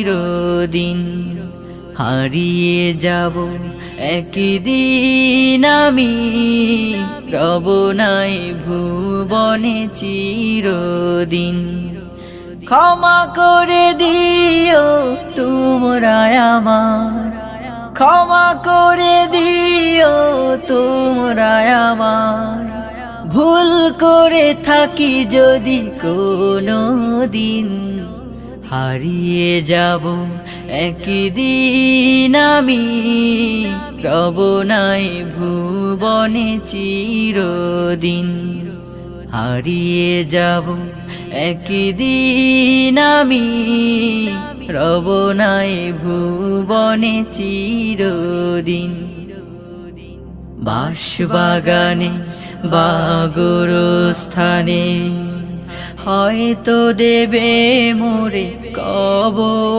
চিরদিন। হারিয়ে যাব একদিন আমি, রব নাই ভুবনে চিরদিন। ক্ষমা করে দিও তোমরা আমার, ক্ষমা করে দিও তোমরা আমার। ভুল করে থাকি যদি কোনো দিন, হারিয়ে যাব একদিন আমি, রব নাই ভুবনে চিরদিন। হারিয়ে যাব একদিন আমি, রব নাই ভুবনে চিরদিন। বাঁশবাগানে বা গোরস্থানে হয়তো দেবে মোরে কবর।